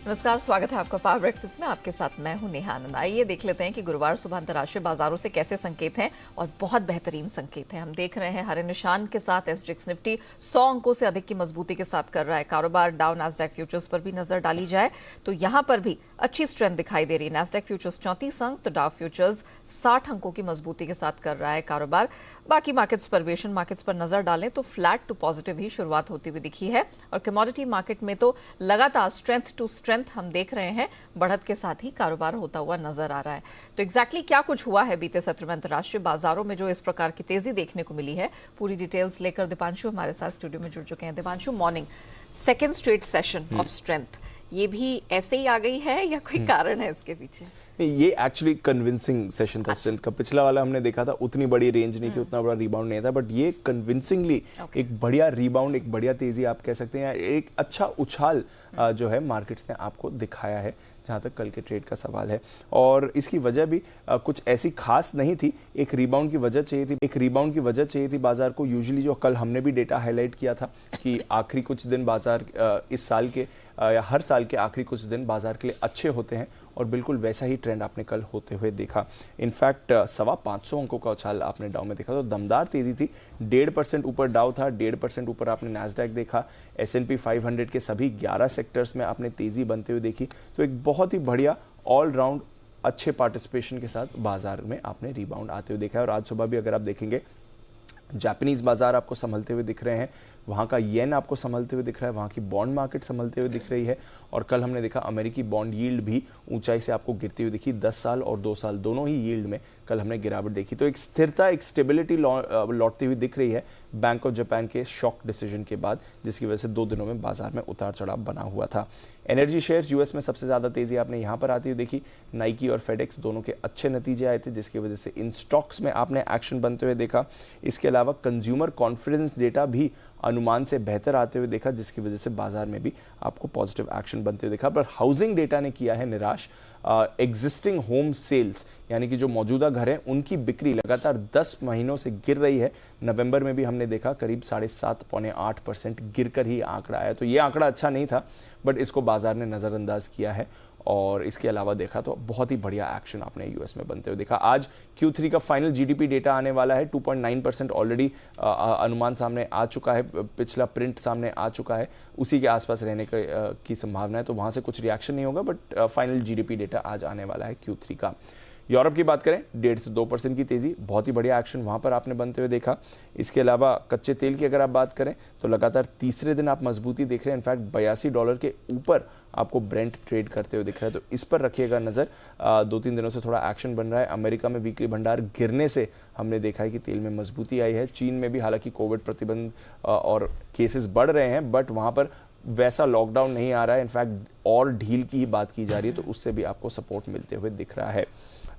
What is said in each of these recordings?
नमस्कार, स्वागत है आपका पावर ब्रेकफास्ट में। आपके साथ मैं हूं नेहा आनंद। आइए देख लेते हैं कि गुरुवार सुबह अंतर्राष्ट्रीय बाजारों से कैसे संकेत हैं, और बहुत बेहतरीन संकेत हैं। हम देख रहे हैं हरे निशान के साथ एसजीएक्स निफ्टी 100 अंकों से अधिक की मजबूती के साथ कर रहा है कारोबार। डाउ नैस्डैक फ्यूचर्स पर भी नजर डाली जाए तो यहां पर भी अच्छी स्ट्रेंथ दिखाई दे रही है। नैस्डैक फ्यूचर्स 34 अंक तो डाउ फ्यूचर्स 60 अंकों की मजबूती के साथ कर रहा है कारोबार। बाकी मार्केट्स पर, एशियन मार्केट्स पर नजर डालें तो फ्लैट टू पॉजिटिव ही शुरुआत होती हुई दिखी है, और कमोडिटी मार्केट में तो लगातार स्ट्रेंथ टू स्ट्रेंथ हम देख रहे हैं, बढ़त के साथ ही कारोबार होता हुआ नजर आ रहा है। तो एग्जैक्टली क्या कुछ हुआ है बीते सत्र में अंतर्राष्ट्रीय बाजारों में जो इस प्रकार की तेजी देखने को मिली है, पूरी डिटेल्स लेकर दीपांशु हमारे साथ स्टूडियो में जुड़ चुके हैं। Deepanshu, morning. Second straight session of strength, ये भी ऐसे ही आ गई है या कोई कारण है इसके पीछे? ये एक्चुअली कन्विंसिंग सेशन था स्ट्रेंथ का। पिछला वाला हमने देखा था, उतनी बड़ी रेंज नहीं थी, उतना बड़ा रिबाउंड नहीं था, बट ये कन्विंसिंगली एक बढ़िया रिबाउंड, एक बढ़िया तेजी आप कह सकते हैं, एक अच्छा उछाल जो है मार्केट्स ने आपको दिखाया है, जहाँ तक कल के ट्रेड का सवाल है। और इसकी वजह भी कुछ ऐसी खास नहीं थी। एक रिबाउंड की वजह चाहिए थी बाजार को। यूजुअली जो कल हमने भी डेटा हाईलाइट किया था कि आखिरी कुछ दिन बाजार इस साल के या हर साल के आखिरी कुछ दिन बाजार के लिए अच्छे होते हैं, और बिल्कुल वैसा ही ट्रेंड आपने कल होते हुए देखा। इनफैक्ट 525 अंकों का उछाल आपने डाउ में देखा, तो दमदार तेजी थी। 1.5% ऊपर डाउ था, 1.5% ऊपर आपने नैस्डैक देखा। S&P 500 के सभी 11 सेक्टर्स में आपने तेजी बनते हुए देखी। तो एक बहुत ही बढ़िया ऑलराउंड अच्छे पार्टिसिपेशन के साथ बाजार में आपने रिबाउंड आते हुए देखा है। और आज सुबह भी अगर आप देखेंगे, जापानीज बाजार आपको संभलते हुए दिख रहे हैं, वहाँ का येन आपको संभलते हुए दिख रहा है, वहाँ की बॉन्ड मार्केट संभलते हुए दिख रही है। और कल हमने देखा अमेरिकी बॉन्ड यील्ड भी ऊंचाई से आपको गिरती हुई दिखी। 10 साल और 2 साल दोनों ही यील्ड में कल हमने गिरावट देखी। तो एक स्थिरता, एक स्टेबिलिटी लौटती हुई दिख रही है बैंक ऑफ जापान के शॉक डिसीजन के बाद, जिसकी वजह से 2 दिनों में बाजार में उतार चढ़ाव बना हुआ था। एनर्जी शेयर्स यूएस में सबसे ज़्यादा तेजी आपने यहाँ पर आती हुई देखी। नाइकी और फेडेक्स दोनों के अच्छे नतीजे आए थे, जिसकी वजह से इन स्टॉक्स में आपने एक्शन बनते हुए देखा। इसके अलावा कंज्यूमर कॉन्फिडेंस डेटा भी अनुमान से बेहतर आते हुए देखा, जिसकी वजह से बाजार में भी आपको पॉजिटिव एक्शन बनते हुए देखा। पर हाउसिंग डेटा ने किया है निराश। एग्जिस्टिंग होम सेल्स, यानी कि जो मौजूदा घर हैं, उनकी बिक्री लगातार 10 महीनों से गिर रही है। नवंबर में भी हमने देखा करीब 7.5 पौने 8% गिर कर ही आंकड़ा आया। तो ये आंकड़ा अच्छा नहीं था, बट इसको बाजार ने नज़रअंदाज किया है। और इसके अलावा देखा तो बहुत ही बढ़िया एक्शन आपने यूएस में बनते हुए देखा। आज Q3 का फाइनल जीडीपी डेटा आने वाला है। 2.9% ऑलरेडी अनुमान सामने आ चुका है, पिछला प्रिंट सामने आ चुका है, उसी के आसपास रहने की संभावना है। तो वहाँ से कुछ रिएक्शन नहीं होगा, बट फाइनल जीडीपी डेटा आज आने वाला है Q3 का। यूरोप की बात करें, 1.5 से 2% की तेजी, बहुत ही बढ़िया एक्शन वहाँ पर आपने बनते हुए देखा। इसके अलावा कच्चे तेल की अगर आप बात करें तो लगातार तीसरे दिन आप मजबूती देख रहे हैं। इनफैक्ट $82 के ऊपर आपको ब्रेंट ट्रेड करते हुए दिख रहा है, तो इस पर रखिएगा नज़र। 2-3 दिनों से थोड़ा एक्शन बन रहा है। अमेरिका में वीकली भंडार गिरने से हमने देखा है कि तेल में मजबूती आई है। चीन में भी हालांकि कोविड प्रतिबंध और केसेस बढ़ रहे हैं, बट वहाँ पर वैसा लॉकडाउन नहीं आ रहा है। इनफैक्ट और ढील की ही बात की जा रही है, तो उससे भी आपको सपोर्ट मिलते हुए दिख रहा है।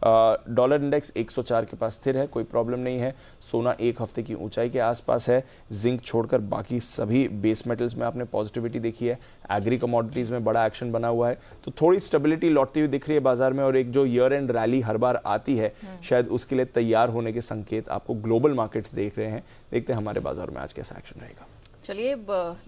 डॉलर इंडेक्स 104 के पास स्थिर है, कोई प्रॉब्लम नहीं है। सोना एक हफ्ते की ऊंचाई के आसपास है। जिंक छोड़कर बाकी सभी बेस मेटल्स में आपने पॉजिटिविटी देखी है। एग्री कमोडिटीज में बड़ा एक्शन बना हुआ है, तो थोड़ी स्टेबिलिटी लौटती हुई दिख रही है बाजार में। और एक जो ईयर एंड रैली हर बार आती है, शायद उसके लिए तैयार होने के संकेत आपको ग्लोबल मार्केट्स देख रहे हैं। देखते हैं हमारे बाजार में आज कैसा एक्शन रहेगा। चलिए,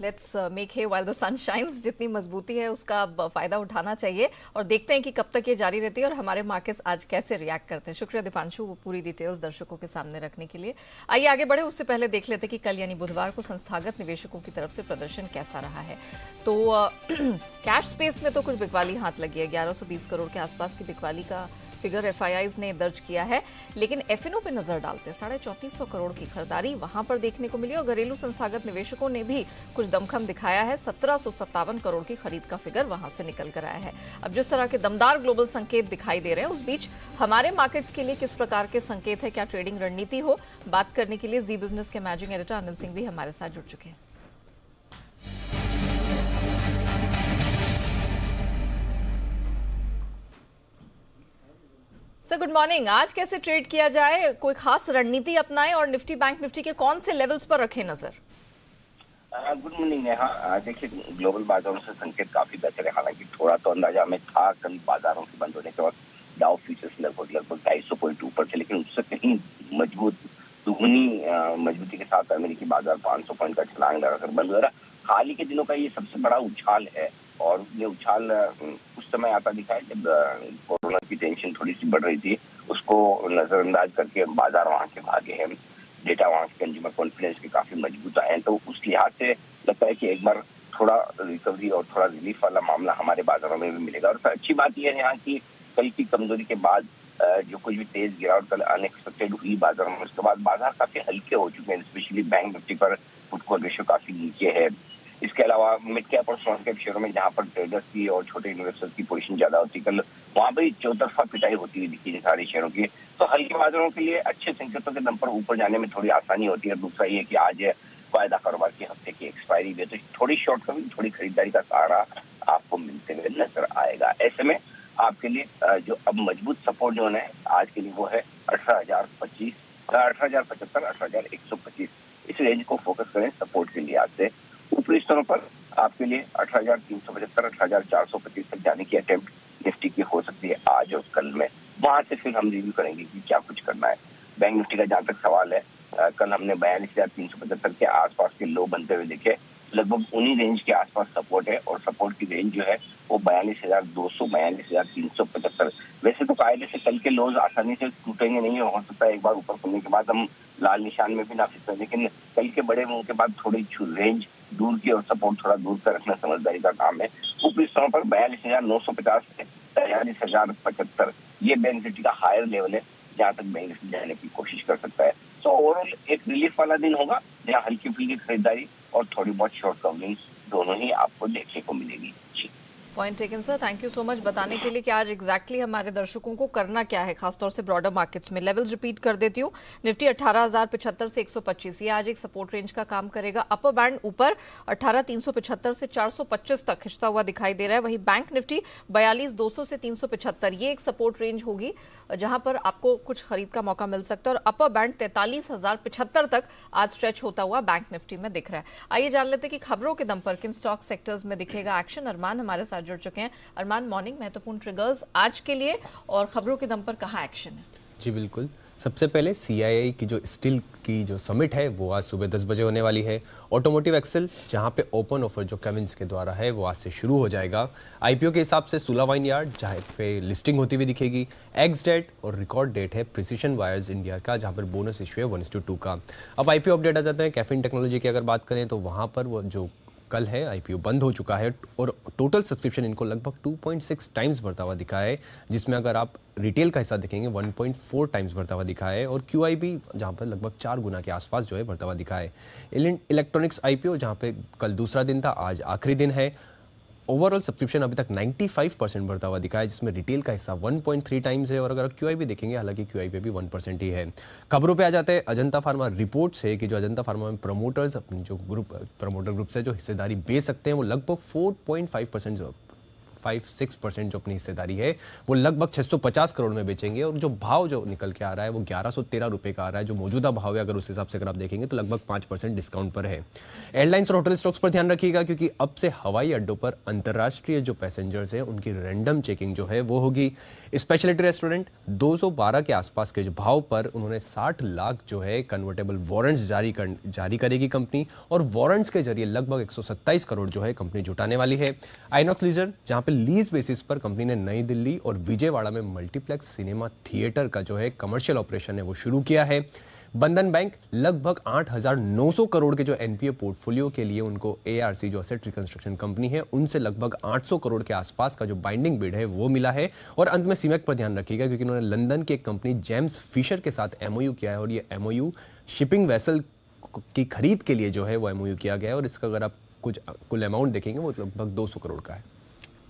let's make hay while the sun shines. जितनी मजबूती है उसका फायदा उठाना चाहिए, और देखते हैं कि कब तक ये जारी रहती है और हमारे मार्केट्स आज कैसे रिएक्ट करते हैं। शुक्रिया दीपांशु, वो पूरी डिटेल्स दर्शकों के सामने रखने के लिए। आइए आगे बढ़े, उससे पहले देख लेते हैं कि कल यानी बुधवार को संस्थागत निवेशकों की तरफ से प्रदर्शन कैसा रहा है। तो कैश स्पेस में तो कुछ बिकवाली हाथ लगी है। 1120 करोड़ के आसपास की बिकवाली का फिगर एफआईआईज ने दर्ज किया है। लेकिन एफएनओ पे नजर डालते हैं 3450 करोड़ की खरीदारी वहां पर देखने को मिली, और घरेलू संस्थागत निवेशकों ने भी कुछ दमखम दिखाया है। 1757 करोड़ की खरीद का फिगर वहां से निकल कर आया है। अब जिस तरह के दमदार ग्लोबल संकेत दिखाई दे रहे हैं, उस बीच हमारे मार्केट्स के लिए किस प्रकार के संकेत है, क्या ट्रेडिंग रणनीति हो, बात करने के लिए जी बिजनेस के मैनेजिंग एडिटर आनंद सिंह भी हमारे साथ जुड़ चुके हैं। Sir good morning. आज कैसे ट्रेड किया जाए, कोई खास रणनीति अपनाएं, और निफ्टी बैंक निफ्टी के कौन से लेवल्स पर रखें नजर? Good morning Neha. देखिए, ग्लोबल बाजारों से संकेत काफी बेहतर है। हालांकि थोड़ा तो अंदाजा हमें था कल बाजारों के बंद होने के बाद। डाउ फ्यूचर्स लगभग 250 पॉइंट ऊपर थे, लेकिन उससे कहीं मजबूत दुगनी मजबूती के साथ अमेरिकी बाजार 500 पॉइंट का छलांग लगाकर बंद हो रहा। हाल ही के दिनों का ये सबसे बड़ा उछाल है, और ये उछाल उस समय आता दिखा है जब कोरोना की टेंशन थोड़ी सी बढ़ रही थी, उसको नजरअंदाज करके बाजार वहां के भागे हैं। डेटा वहां के कंज्यूमर कॉन्फिडेंस के काफी मजबूत आए हैं, तो उस लिहाज से लगता है कि एक बार थोड़ा रिकवरी और थोड़ा रिलीफ वाला मामला हमारे बाजारों में भी मिलेगा। और अच्छी बात यह है यहाँ की कल की कमजोरी के बाद जो कुछ भी तेज गिरावट कल अनएक्सपेक्टेड हुई बाजारों में, उसके बाद बाजार काफी हल्के हो चुके हैं। स्पेशली बैंक निफ्टी पर पुट कॉल रेशियो काफी नीचे है। इसके अलावा मिड कैप और स्मॉल कैप शेयरों में जहां पर ट्रेडर्स की और छोटे इन्वेस्टर्स की पोजीशन ज्यादा होती है, कल वहां पर चौतरफा पिटाई होती हुई दिखी इन सारे शेयरों की। तो हल्के बाजारों के लिए अच्छे संकेतों के दम पर ऊपर जाने में थोड़ी आसानी होती है। दूसरा ये कि आज वायदा कारोबार के हफ्ते की एक्सपायरी भी है, तो थोड़ी शॉर्ट कमिंग, थोड़ी खरीदारी का सहारा आपको मिलते हुए नजर आएगा। ऐसे में आपके लिए जो अब मजबूत सपोर्ट जो है आज के लिए वो है 18,025, 18,075, 18,125। इस रेंज को फोकस करें सपोर्ट के लिए। आज से ऊपरी स्तरों पर आपके लिए 18,375, 18,425 तक जाने की अटेम्प्ट निफ्टी की हो सकती है आज और कल में। वहां से फिर हम रिव्यू करेंगे कि क्या कुछ करना है। बैंक निफ्टी का जहां तक सवाल है, कल हमने 42,375 के आसपास के लो बनते हुए देखे। लगभग उन्हीं रेंज के आसपास सपोर्ट है और सपोर्ट की रेंज जो है वो 42,200, 42,375। वैसे तो कायदे से कल के लोज आसानी से टूटेंगे नहीं, हो सकता है एक बार ऊपर खुलने के बाद हम लाल निशान में भी ना फिर, लेकिन कल के बड़े मूव के बाद थोड़ी रेंज दूर की और सपोर्ट थोड़ा दूर कर रखना समझदारी का काम है। ऊपरी स्तरों पर 42,950 से 43,075 ये बैंक निफ्टी का हायर लेवल है जहां तक बैंक निफ्टी जाने की कोशिश कर सकता है। तो ओवरऑल एक रिलीफ वाला दिन होगा जहाँ हल्की फुल्की खरीदारी और थोड़ी बहुत शॉर्ट कवरिंग दोनों ही आपको देखने को मिलेगी। जी, point taken sir, thank you so much बताने के लिए कि आज एग्जैक्टली हमारे दर्शकों को करना क्या है, खासतौर से ब्रॉडर मार्केट्स में। लेवल्स रिपीट कर देती हूँ। निफ्टी 18,075 से 125 ये आज एक सपोर्ट रेंज का काम करेगा। अपर बैंड ऊपर 18,375 से 425 तक खिंचता हुआ दिखाई दे रहा है। वहीं बैंक निफ्टी 42,200 से 375 ये एक सपोर्ट रेंज होगी जहां पर आपको कुछ खरीद का मौका मिल सकता है। और अपर बैंड 43,075 तक आज स्ट्रेच होता हुआ बैंक निफ्टी में दिख रहा है। आइए जान लेते हैं कि खबरों के दम पर किन स्टॉक सेक्टर्स में दिखेगा एक्शन। अरमान हमारे साथ जुड़ चुके हैं। अरमान, मॉर्निंग, महत्वपूर्ण ट्रिगर्स आज के लिए और खबरों के दम पर कहां एक्शन है? जी बिल्कुल, सबसे पहले CII की जो स्टील की जो समिट है वो आज सुबह 10 बजे होने वाली है। ऑटोमोटिव एक्सेल जहां पे ओपन ऑफर जो केविंस के द्वारा है वो आज से शुरू हो जाएगा। IPO के हिसाब से सुला वाइन यार्ड जहाँ पे लिस्टिंग होती हुई दिखेगी। एक्स डेट और रिकॉर्ड डेट है प्रिसीशन वायर्स इंडिया का जहाँ पर बोनस इशू है 1:2 का। अब IPO अपडेट आ जाते हैं। कैफीन टेक्नोलॉजी की अगर बात करें तो वहाँ पर वो जो कल है IPO बंद हो चुका है और टोटल सब्सक्रिप्शन इनको लगभग 2.6 टाइम्स बढ़ता हुआ दिखा है, जिसमें अगर आप रिटेल का हिस्सा देखेंगे 1.4 टाइम्स बढ़ता हुआ दिखा है। और QIB जहां पर लगभग 4 गुना के आसपास जो है बढ़ता हुआ दिखा है। इलेक्ट्रॉनिक्स IPO जहां पे कल दूसरा दिन था, आज आखिरी दिन है। ओवरऑल सब्सक्रिप्शन अभी तक 95% बढ़ता हुआ दिखा है, जिसमें रिटेल का हिस्सा 1.3 टाइम्स है। और अगर QIB देखेंगे, हालांकि QIB भी 1% ही है। खबरों पे आ जाते हैं। अजंता फार्मा रिपोर्ट्स है कि जो अजंता फार्मा में प्रमोटर्स अपनी जो प्रमोटर ग्रुप से जो हिस्सेदारी बेच सकते हैं वो लगभग 4.5% जो अपनी हिस्सेदारी है वो लगभग 650 करोड़ में बेचेंगे। और जो भाव जो निकल के आ रहा है वो 1113 रुपए का आ रहा है, जो मौजूदा भाव है अगर उस हिसाब से अगर आप देखेंगे तो लगभग 5% डिस्काउंट पर है। एयरलाइंस और होटल स्टॉक्स पर ध्यान रखिएगा क्योंकि अब से हवाई अड्डों पर अंतर्राष्ट्रीय जो पैसेंजर्स हैं उनकी रैंडम चेकिंग जो है वो होगी। स्पेशलिटी रेस्टोरेंट 212 के आसपास के भाव पर उन्होंने 60 लाख जो है कन्वर्टेबल वारंट्स जारी करेगी कंपनी। और वारंट्स के जरिए लगभग 127 करोड़ जो है कंपनी जुटाने वाली है। आइनॉक्स लीजर जहां पे लीज बेसिस पर कंपनी ने नई दिल्ली और विजयवाड़ा में मल्टीप्लेक्स सिनेमा थिएटर का जो है कमर्शियल ऑपरेशन है वो शुरू किया है। बंधन बैंक लगभग 8,900 करोड़ के जो NPA पोर्टफोलियो के लिए उनको ARC जो असेट रिकंस्ट्रक्शन कंपनी है उनसे लगभग 800 करोड़ के आसपास का जो बाइंडिंग बिड है वो मिला है। और अंत में सीमेक पर ध्यान रखिएगा क्योंकि उन्होंने लंदन की एक कंपनी जेम्स फिशर के साथ MOU किया है और ये MOU शिपिंग वेसल की खरीद के लिए जो है वो MOU किया गया है। और इसका अगर आप कुल अमाउंट देखेंगे वो लगभग 200 करोड़ का है।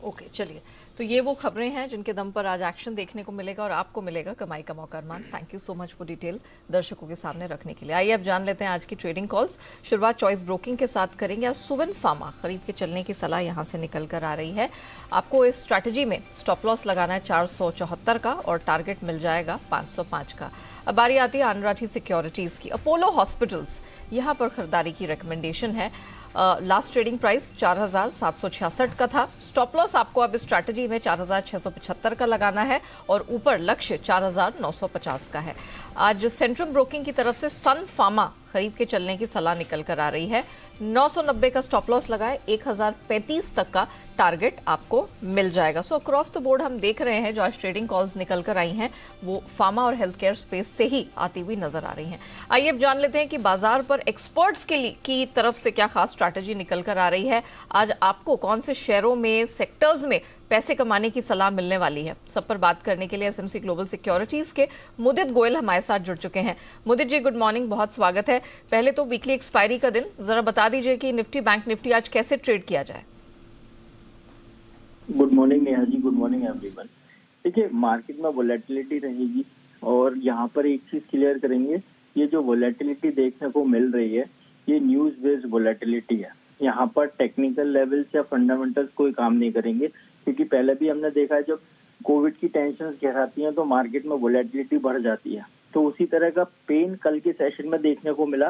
ओके, चलिए, तो ये वो खबरें हैं जिनके दम पर आज एक्शन देखने को मिलेगा और आपको मिलेगा कमाई का मौका। Arman, thank you so much for detail दर्शकों के सामने रखने के लिए। आइए अब जान लेते हैं आज की ट्रेडिंग कॉल्स। शुरुआत चॉइस ब्रोकिंग के साथ करेंगे। आज सुवन फार्मा खरीद के चलने की सलाह यहां से निकल कर आ रही है। आपको इस स्ट्रैटेजी में स्टॉप लॉस लगाना है 474 का और टारगेट मिल जाएगा 505 का। अब बारी आती है अनराठी सिक्योरिटीज की। अपोलो हॉस्पिटल्स यहां पर खरीदारी की रिकमेंडेशन है। लास्ट ट्रेडिंग प्राइस 4,766 का था। स्टॉप लॉस आपको अब स्ट्रैटेजी में 4,675 का लगाना है और ऊपर लक्ष्य 4,950 का है। आज सेंट्रम ब्रोकिंग की तरफ से सन फार्मा खरीद के चलने की सलाह निकल कर आ रही है। 990 का स्टॉप लॉस लगाए, 1,035 तक का टारगेट आपको मिल जाएगा। सो अक्रॉस द बोर्ड हम देख रहे हैं जो आज ट्रेडिंग कॉल्स निकल कर आई हैं वो फार्मा और हेल्थ केयर स्पेस से ही आती हुई नजर आ रही हैं। आइए अब जान लेते हैं कि बाजार पर एक्सपर्ट्स की तरफ से क्या खास स्ट्रैटेजी निकल कर आ रही है। आज आपको कौन से शेयरों में, सेक्टर्स में पैसे कमाने की सलाह मिलने वाली है, सब पर बात करने के लिए एसएमसी ग्लोबल सिक्योरिटीज के मुदित गोयल हमारे साथ जुड़ चुके हैं। मुदित जी गुड मॉर्निंग, बहुत स्वागत है। पहले तो वीकली एक्सपायरी का दिन, जरा बता दीजिए कि निफ्टी बैंक निफ्टी आज कैसे ट्रेड किया जाए। Good morning Neha ji, good morning everyone. देखिए मार्केट में वोलेटिलिटी रहेगी और यहाँ पर एक चीज क्लियर करेंगे, ये जो वोलेटिलिटी देखने को मिल रही है ये न्यूज बेस्ड वोलेटिलिटी है। यहाँ पर टेक्निकल लेवल्स या फंडामेंटल्स कोई काम नहीं करेंगे, क्योंकि पहले भी हमने देखा है जब कोविड की टेंशन गहराती हैं तो मार्केट में वोलेटिलिटी बढ़ जाती है। तो उसी तरह का पेन कल के सेशन में देखने को मिला।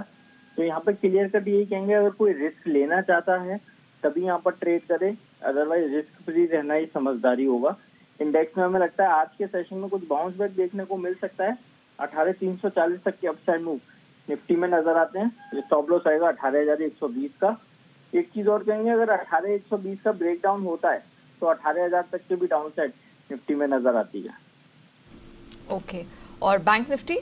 तो यहाँ पर क्लियर कट यही कहेंगे, अगर कोई रिस्क लेना चाहता है तभी यहाँ पर ट्रेड करे, अदरवाइज रिस्क फ्री रहना ही समझदारी होगा। इंडेक्स में हमें लगता है आज के सेशन में कुछ बाउंस बैक देखने को मिल सकता है। 18,340 तक के अपसाइड मूव निफ्टी में नजर आते हैं। स्टॉप लॉस आएगा 18,120 का। एक चीज और कहेंगे, अगर 18,120 का ब्रेकडाउन होता है तो 18,000 तक के भी डाउन साइड निफ्टी में नजर आती है। ओके, और बैंक निफ्टी?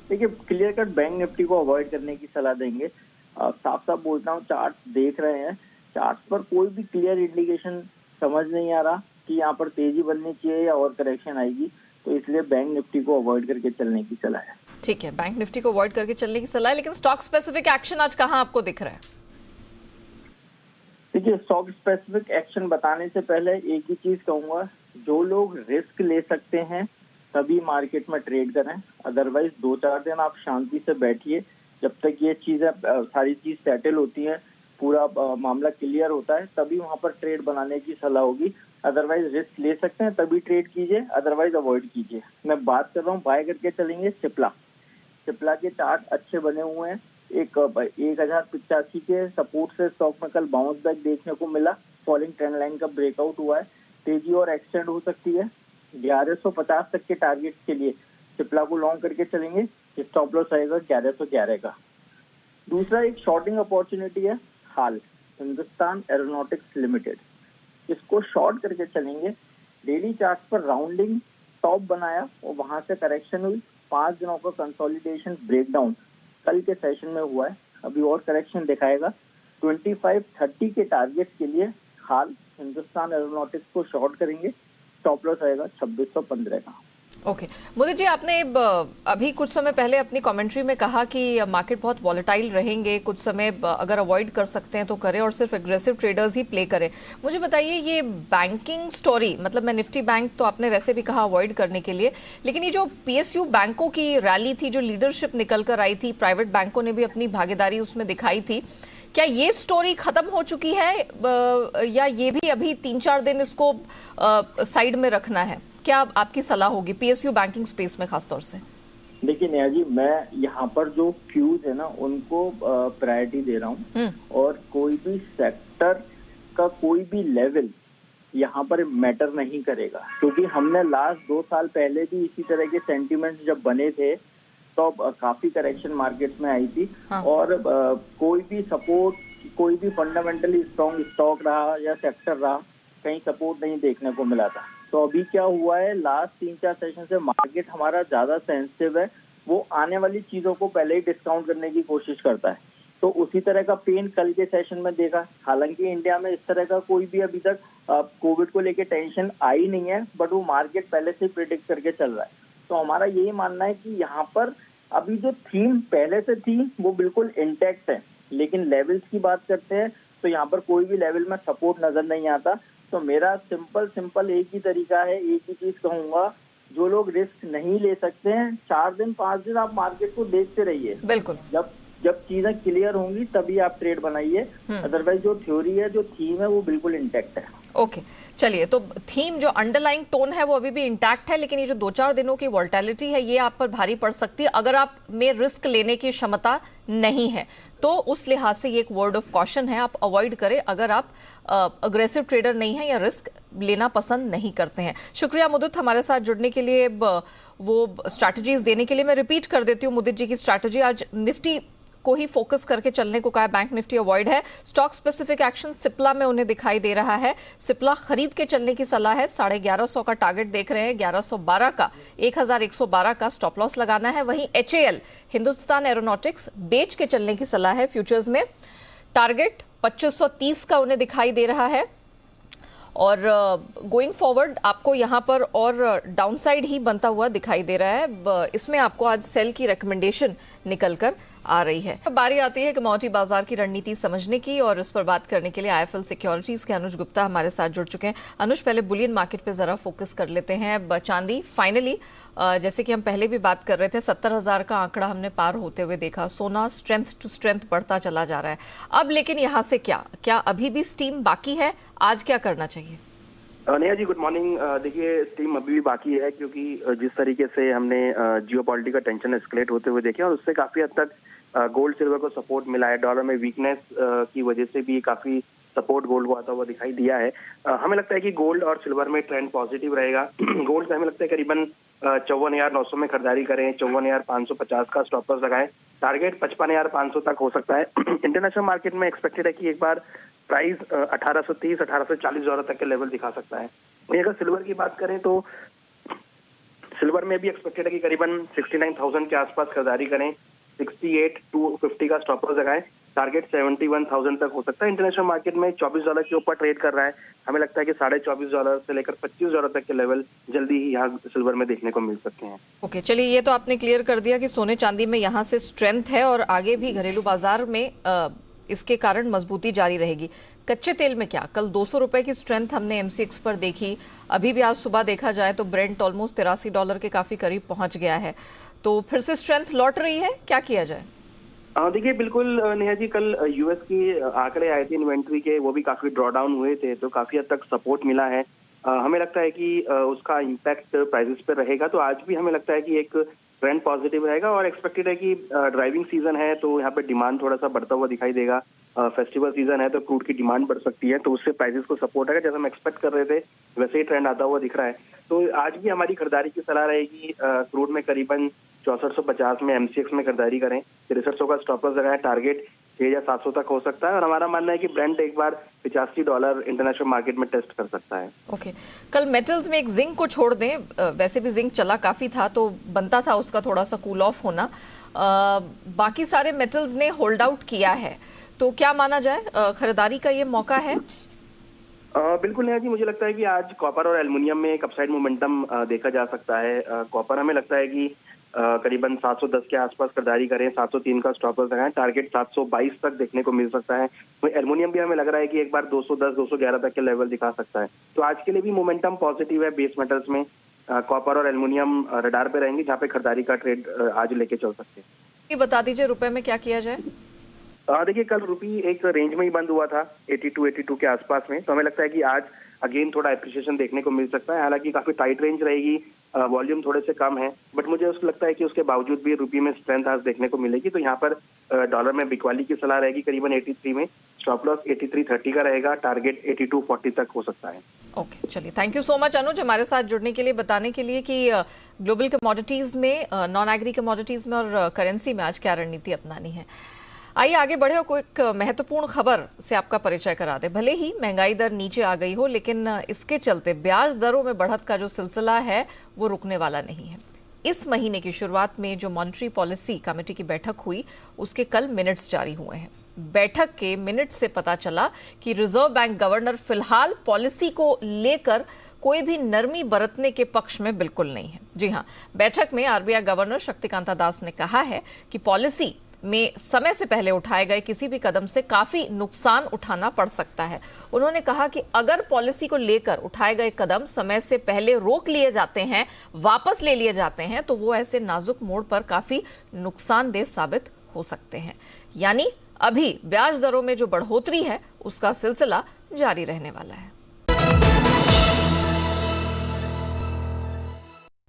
देखिए क्लियर कट बैंक निफ्टी को अवॉइड करने की सलाह देंगे। साफ साफ बोलता हूँ, चार्ट देख रहे हैं, चार्ट पर कोई भी क्लियर इंडिकेशन समझ नहीं आ रहा कि यहाँ पर तेजी बननी चाहिए या और करेक्शन आएगी, तो इसलिए बैंक निफ्टी को अवॉइड करके चलने की सलाह है। ठीक है, बैंक निफ्टी को अवॉइड करके चलने की सलाह है, लेकिन स्टॉक स्पेसिफिक एक्शन आज कहाँ आपको दिख रहा है? देखिए स्टॉक स्पेसिफिक एक्शन बताने से पहले एक ही चीज कहूंगा, जो लोग रिस्क ले सकते हैं तभी मार्केट में ट्रेड करें, अदरवाइज 2-4 दिन आप शांति से बैठिए जब तक ये चीजें सारी चीज सेटल होती है, पूरा मामला क्लियर होता है, तभी वहां पर ट्रेड बनाने की सलाह होगी। अदरवाइज रिस्क ले सकते हैं तभी ट्रेड कीजिए, अदरवाइज अवॉइड कीजिए। मैं बात कर रहा हूँ बाय करके चलेंगे सिप्ला के चार्ट अच्छे बने हुए हैं। 1,085 के सपोर्ट से स्टॉक में कल बाउंस बैक देखने को मिला, फॉलिंग ट्रेंड लाइन का ब्रेकआउट हुआ है, तेजी और एक्सटेंड हो सकती है। 1150 तक के टारगेट के लिए सिप्ला को लॉन्ग करके चलेंगे, स्टॉप लॉस आएगा 1111 का। दूसरा एक शॉर्टिंग अपॉर्चुनिटी है हाल, हिंदुस्तान एरोनॉटिक्स लिमिटेड, इसको शॉर्ट करके चलेंगे। डेली चार्ट पर राउंडिंग टॉप बनाया और वहां से करेक्शन हुई, 5 दिनों का कंसोलिडेशन ब्रेकडाउन कल के सेशन में हुआ है, अभी और करेक्शन दिखाएगा। 2530 के टारगेट के लिए हाल हिंदुस्तान एरोनॉटिक्स को शॉर्ट करेंगे, स्टॉप लॉस आएगा 2615 का। ओके मुदित जी, आपने अभी कुछ समय पहले अपनी कमेंट्री में कहा कि मार्केट बहुत वॉलेटाइल रहेंगे, कुछ समय अगर अवॉइड कर सकते हैं तो करें और सिर्फ एग्रेसिव ट्रेडर्स ही प्ले करें। मुझे बताइए ये बैंकिंग स्टोरी, मतलब मैं निफ्टी बैंक तो आपने वैसे भी कहा अवॉइड करने के लिए, लेकिन ये जो पीएसयू बैंकों की रैली थी, जो लीडरशिप निकल कर आई थी, प्राइवेट बैंकों ने भी अपनी भागीदारी उसमें दिखाई थी, क्या ये स्टोरी खत्म हो चुकी है या ये भी अभी 3-4 दिन इसको साइड में रखना है? क्या आपकी सलाह होगी पीएसयू बैंकिंग स्पेस में खासतौर से? देखिए नेहा जी, मैं यहाँ पर जो क्यूज है ना उनको प्रायोरिटी दे रहा हूँ, और कोई भी सेक्टर का कोई भी लेवल यहाँ पर मैटर नहीं करेगा, क्योंकि हमने लास्ट 2 साल पहले भी इसी तरह के सेंटिमेंट्स जब बने थे तो काफी करेक्शन मार्केट में आई थी। हाँ। और कोई भी सपोर्ट, कोई भी फंडामेंटली स्ट्रॉन्ग स्टॉक रहा या सेक्टर रहा, कहीं सपोर्ट नहीं देखने को मिला था। तो अभी क्या हुआ है, लास्ट 3-4 सेशन से मार्केट हमारा ज्यादा सेंसिटिव है, वो आने वाली चीजों को पहले ही डिस्काउंट करने की कोशिश करता है। तो उसी तरह का पेन कल के सेशन में देखा। हालांकि इंडिया में इस तरह का कोई भी अभी तक कोविड को लेके टेंशन आई नहीं है, बट वो मार्केट पहले से प्रिडिक्ट करके चल रहा है। तो हमारा यही मानना है कि यहाँ पर अभी जो थीम पहले से थी वो बिल्कुल इंटैक्ट है, लेकिन लेवल्स की बात करते हैं तो यहाँ पर कोई भी लेवल में सपोर्ट नजर नहीं आता। तो मेरा सिंपल एक ही तरीका है, एक ही चीज कहूंगा, जो लोग रिस्क नहीं ले सकते हैं 4 दिन 5 दिन आप मार्केट को देखते रहिए। बिल्कुल, जब चीजें क्लियर होंगी तभी आप ट्रेड बनाइए, अदरवाइज जो थ्योरी है, जो थीम है, वो बिल्कुल इंटैक्ट है। ओके चलिए, तो थीम जो अंडरलाइंग टोन है वो अभी भी इंटैक्ट है, लेकिन ये जो 2-4 दिनों की वॉलेटिलिटी है ये आप पर भारी पड़ सकती है अगर आप में रिस्क लेने की क्षमता नहीं है। तो उस लिहाज से ये एक वर्ड ऑफ कॉशन है, आप अवॉइड करें अगर आप अग्रेसिव ट्रेडर नहीं है या रिस्क लेना पसंद नहीं करते हैं। शुक्रिया मुदित हमारे साथ जुड़ने के लिए, वो स्ट्रैटेजीज देने के लिए। मैं रिपीट कर देती हूँ मुदित जी की स्ट्रैटेजी। आज निफ्टी को ही फोकस करके चलने को कहा। बैंक निफ्टी अवॉइड है। स्टॉक स्पेसिफिक एक्शन सिप्ला में उन्हें दिखाई दे रहा है। सिप्ला खरीद के चलने की सलाह है। 1150 का टारगेट देख रहे हैं। 1112 का 1112 का स्टॉप लॉस लगाना है। वहीं HAL हिंदुस्तान एरोनॉटिक्स बेच के चलने की सलाह है। फ्यूचर्स में टारगेट 2530 का उन्हें दिखाई दे रहा है और गोइंग फॉरवर्ड आपको यहां पर और डाउनसाइड ही बनता हुआ दिखाई दे रहा है। इसमें आपको आज सेल की रिकमेंडेशन निकलकर आ रही है। बारी आती है कमोडिटी बाजार की रणनीति समझने की और इस पर बात करने के लिए IIFL सिक्योरिटीज के अनुज गुप्ता हमारे साथ जुड़ चुके हैं। अनुज, पहले बुलियन मार्केट पे जरा फोकस कर लेते हैं। चांदी फाइनली जैसे कि हम पहले भी बात कर रहे थे 70,000 का आंकड़ा हमने पार होते हुए देखा। सोना स्ट्रेंथ टू स्ट्रेंथ बढ़ता चला जा रहा है। अब लेकिन यहाँ से क्या अभी भी स्टीम बाकी है? आज क्या करना चाहिए? Neha ji, good morning. देखिए, स्टीम अभी भी बाकी है क्योंकि जिस तरीके से हमने जियोपॉलिटिकल टेंशन एस्केलेट होते हुए देखे और उससे काफी हद तक गोल्ड सिल्वर को सपोर्ट मिला है। डॉलर में वीकनेस की वजह से भी काफी सपोर्ट गोल्ड को आता हुआ दिखाई दिया है। हमें लगता है कि गोल्ड और सिल्वर में ट्रेंड पॉजिटिव रहेगा। गोल्ड से हमें लगता है करीबन 54,900 में खरीदारी करें, 54,550 का स्टॉप लॉस लगाएं। टारगेट 55,500 तक हो सकता है। इंटरनेशनल मार्केट में एक्सपेक्टेड है कि एक बार प्राइस 1830 1840 डॉलर तक के लेवल दिखा सकता है। वहीं अगर सिल्वर की बात करें तो सिल्वर में भी एक्सपेक्टेड है कि करीबन 69,000 के आसपास खरीदारी करें, 68,250 का स्टॉप लॉस लगाएं। टारगेट 71,000 तक हो सकता है। इंटरनेशनल मार्केट में $24 के ऊपर ट्रेड कर रहा है। हमें लगता है कि $24.5 से लेकर $25 तक के लेवल जल्दी ही यहाँ सिल्वर में देखने को मिल सकते हैं। ओके, चलिए, ये तो आपने क्लियर कर दिया कि सोने चांदी में यहाँ से स्ट्रेंथ है और आगे भी घरेलू बाजार में इसके कारण मजबूती जारी रहेगी। कच्चे तेल में क्या? कल 200 रुपए की स्ट्रेंथ हमने MCX पर देखी। अभी भी आज सुबह देखा जाए तो ब्रेंट ऑलमोस्ट $83 के काफी करीब पहुंच गया है। तो फिर से स्ट्रेंथ लौट रही है, क्या किया जाए? देखिए, बिल्कुल नेहा जी, कल यूएस की आंकड़े आए थे इन्वेंट्री के, वो भी काफी ड्रॉ डाउन हुए थे, तो काफी हद तक सपोर्ट मिला है। हमें लगता है कि उसका इम्पैक्ट प्राइसेस पे रहेगा। तो आज भी हमें लगता है कि एक ट्रेंड पॉजिटिव रहेगा और एक्सपेक्टेड है कि ड्राइविंग सीजन है तो यहाँ पे डिमांड थोड़ा सा बढ़ता हुआ दिखाई देगा। फेस्टिवल सीजन है तो क्रूड की डिमांड बढ़ सकती है, तो उससे प्राइसेस को सपोर्ट है। जैसा हम एक्सपेक्ट कर रहे थे वैसे ही ट्रेंड आता हुआ दिख रहा है। तो आज भी हमारी खरीदारी की सलाह रहेगी। क्रूड में करीबन 6450 में MCX में खरीदारी करें, 6300 का स्टॉप लॉस लगाएं। टारगेट 6700 तक हो सकता है और हमारा मानना है कि ब्रेंट एक बार $85 इंटरनेशनल मार्केट में टेस्ट कर सकता है। ओके, कल मेटल्स में एक जिंक को छोड़ दें, वैसे भी जिंक चला काफी था तो बनता था उसका थोड़ा सा कूल ऑफ होना। बाकी सारे मेटल्स ने होल्ड आउट किया है, तो क्या माना जाए खरीदारी का ये मौका है? बिल्कुल नेहा जी, मुझे लगता है कि आज कॉपर और एल्युमिनियम में एक अपसाइड मोमेंटम देखा जा सकता है। कॉपर हमें लगता है कि करीबन 710 के आसपास खरीदारी करें, 703 का स्टॉप लॉस लगाएं। टारगेट 722 तक देखने को मिल सकता है। वही एल्युमिनियम भी हमें लग रहा है कि एक बार 210 211 तक के लेवल दिखा सकता है। तो आज के लिए भी मोमेंटम पॉजिटिव है बेस मेटल्स में। कॉपर और एल्युमिनियम रडार पे रहेंगे जहाँ पे खरीदारी का ट्रेड आज लेके चल सकते हैं। ये बता दीजिए रुपए में क्या किया जाए? देखिए, कल रुपी एक रेंज में ही बंद हुआ था 82 के आसपास में, तो हमें लगता है कि आज अगेन थोड़ा एप्रिसिएशन देखने को मिल सकता है। हालांकि काफी टाइट रेंज रहेगी, वॉल्यूम थोड़े से कम है, बट मुझे उसको लगता है कि उसके बावजूद भी रुपये में स्ट्रेंथ आज देखने को मिलेगी। तो यहाँ पर डॉलर में बिकवाली की सलाह रहेगी करीबन 83 में, स्टॉप लॉस 83.30 का रहेगा, टारगेट 82.40 तक हो सकता है। ओके, चलिए, थैंक यू सो मच अनुज हमारे साथ जुड़ने के लिए, बताने के लिए कि ग्लोबल कमोडिटीज में, नॉन एग्री कमोडिटीज में और करेंसी में आज क्या रणनीति अपनानी है। आइए आगे बढ़े और कोई एक महत्वपूर्ण खबर से आपका परिचय करा दे। भले ही महंगाई दर नीचे आ गई हो, लेकिन इसके चलते ब्याज दरों में बढ़त का जो सिलसिला है वो रुकने वाला नहीं है। इस महीने की शुरुआत में जो मॉनेटरी पॉलिसी कमेटी की बैठक हुई उसके कल मिनट्स जारी हुए हैं। बैठक के मिनट से पता चला कि रिजर्व बैंक गवर्नर फिलहाल पॉलिसी को लेकर कोई भी नरमी बरतने के पक्ष में बिल्कुल नहीं है। जी हाँ, बैठक में RBI गवर्नर शक्तिकांता दास ने कहा है कि पॉलिसी में समय से पहले उठाए गए किसी भी कदम से काफी नुकसान उठाना पड़ सकता है। उन्होंने कहा कि अगर पॉलिसी को लेकर उठाए गए कदम समय से पहले रोक लिए जाते हैं, वापस ले लिए जाते हैं, तो वो ऐसे नाजुक मोड़ पर काफी नुकसानदेह साबित हो सकते हैं। यानी अभी ब्याज दरों में जो बढ़ोतरी है उसका सिलसिला जारी रहने वाला है।